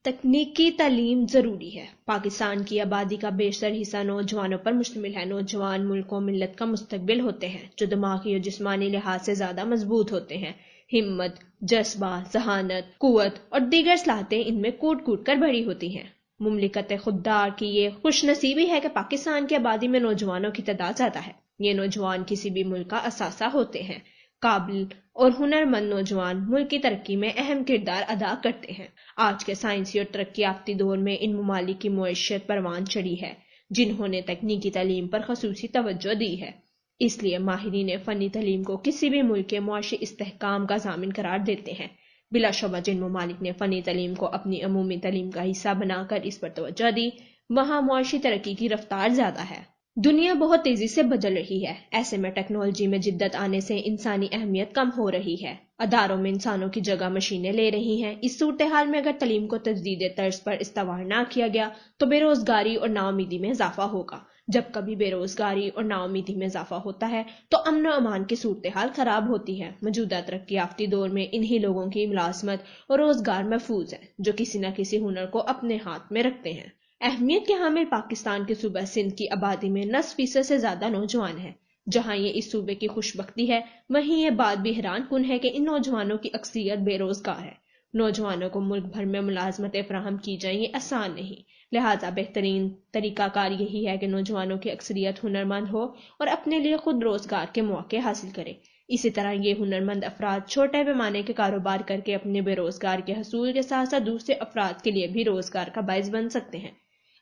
تکنیکی تعلیم ضروری ہے۔ پاکستان کی آبادی کا بیشتر حصہ نوجوانوں پر مشتمل ہے۔ نوجوان ملک و ملت کا مستقبل ہوتے ہیں جو دماغی اور جسمانی لحاظ سے زیادہ مضبوط ہوتے ہیں۔ ہمت، جذبہ، ذہانت، قوت اور دیگر صلاحیتیں ان میں کوٹ کوٹ کر بھری ہوتی ہیں۔ مملکت خوددار کی یہ خوش نصیبی ہے کہ پاکستان کی آبادی میں نوجوانوں کی تعداد زیادہ ہے۔ یہ نوجوان کسی بھی ملک کا اثاثہ ہوتے ہیں۔ قابل اور ہنرمند نوجوان ملک کی ترقی میں اہم کردار ادا کرتے ہیں۔ آج کے سائنسی اور ترقی یافتہ دور میں ان ممالک کی معیشت پروان چڑھی ہے جنہوں نے تکنیکی تعلیم پر خصوصی توجہ دی ہے۔ اس لیے ماہرین فنی تعلیم کو کسی بھی ملک کے معاشی استحکام کا ضامن قرار دیتے ہیں۔ بلا شبہ جن ممالک نے فنی تعلیم کو اپنی عمومی تعلیم کا حصہ بنا کر اس پر توجہ دی، وہاں معاشی ترقی کی رفتار زیادہ ہے۔ دنیا بہت تیزی سے بدل رہی ہے۔ ایسے میں ٹیکنالوجی میں جدت آنے سے انسانی اہمیت کم ہو رہی ہے۔ اداروں میں انسانوں کی جگہ مشینیں لے رہی ہیں۔ اس صورتحال میں اگر تعلیم کو تجدید طرز پر استوار نہ کیا گیا تو بے روزگاری اور ناامیدی میں اضافہ ہوگا۔ جب کبھی بے روزگاری اور ناامیدی میں اضافہ ہوتا ہے تو امن و امان کی صورتحال خراب ہوتی ہے۔ موجودہ ترقی یافتہ دور میں انہی لوگوں کی ملازمت اور روزگار محفوظ ہے جو کسی نہ کسی ہنر کو اپنے ہاتھ میں رکھتے ہیں۔ اہمیت کے حامل پاکستان کے صوبہ سندھ کی آبادی میں 90% سے زیادہ نوجوان ہیں۔ جہاں یہ اس صوبے کی خوش بختی ہے، وہیں یہ بات بھی حیران کن ہے کہ ان نوجوانوں کی اکثریت بے روزگار ہے۔ نوجوانوں کو ملک بھر میں ملازمتیں فراہم کی جائیں یہ آسان نہیں، لہٰذا بہترین طریقہ کار یہی ہے کہ نوجوانوں کی اکثریت ہنرمند ہو اور اپنے لیے خود روزگار کے مواقع حاصل کرے۔ اسی طرح یہ ہنرمند افراد چھوٹے پیمانے کے کاروبار کر کے اپنے بے روزگار کے حصول کے ساتھ ساتھ دوسرے افراد کے لیے بھی روزگار کا باعث بن سکتے ہیں۔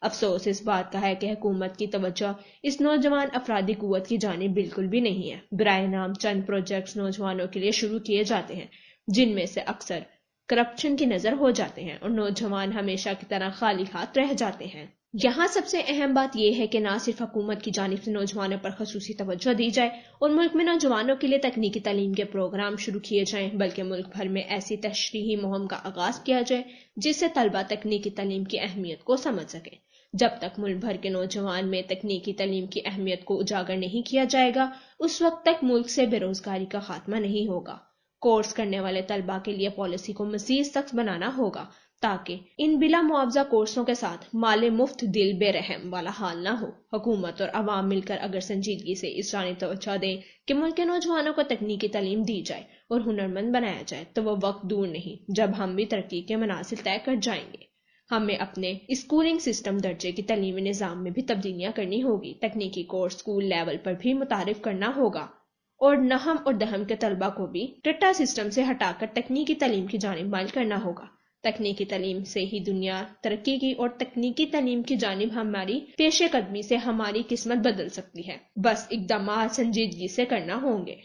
افسوس اس بات کا ہے کہ حکومت کی توجہ اس نوجوان افرادی قوت کی جانب بالکل بھی نہیں ہے۔ برائے نام چند پروجیکٹس نوجوانوں کے لیے شروع کیے جاتے ہیں جن میں سے اکثر کرپشن کی نظر ہو جاتے ہیں اور نوجوان ہمیشہ کی طرح خالی ہاتھ رہ جاتے ہیں۔ یہاں سب سے اہم بات یہ ہے کہ نہ صرف حکومت کی جانب سے نوجوانوں پر خصوصی توجہ دی جائے اور ملک میں نوجوانوں کے لیے تکنیکی تعلیم کے پروگرام شروع کیے جائیں، بلکہ ملک بھر میں ایسی تشریحی مہم کا آغاز کیا جائے جس سے طلبہ تکنیکی تعلیم کی اہمیت کو سمجھ سکیں۔ جب تک ملک بھر کے نوجوان میں تکنیکی تعلیم کی اہمیت کو اجاگر نہیں کیا جائے گا، اس وقت تک ملک سے بے روزگاری کا خاتمہ نہیں ہوگا۔ کورس کرنے والے طلبہ کے لیے پالیسی کو مزید سخت بنانا ہوگا تاکہ ان بلا معاوضہ کورسوں کے ساتھ مال مفت دل بے رحم والا حال نہ ہو۔ حکومت اور عوام مل کر اگر سنجیدگی سے اس جانب توجہ دیں کہ ملک کے نوجوانوں کو تکنیکی تعلیم دی جائے اور ہنرمند بنایا جائے تو وہ وقت دور نہیں جب ہم بھی ترقی کے منازل طے کر جائیں گے۔ ہمیں اپنے اسکولنگ سسٹم درجے کی تعلیمی نظام میں بھی تبدیلیاں کرنی ہوگی۔ تکنیکی کورس اسکول لیول پر بھی متعارف کرنا ہوگا اور نہم اور دہم کے طلبہ کو بھی ٹٹا سسٹم سے ہٹا کر تکنیکی تعلیم کی جانب مائل کرنا ہوگا۔ تکنیکی تعلیم سے ہی دنیا ترقی کی اور تکنیکی تعلیم کی جانب ہماری پیش قدمی سے ہماری قسمت بدل سکتی ہے۔ بس اقدامات سنجیدگی سے کرنا ہوں گے۔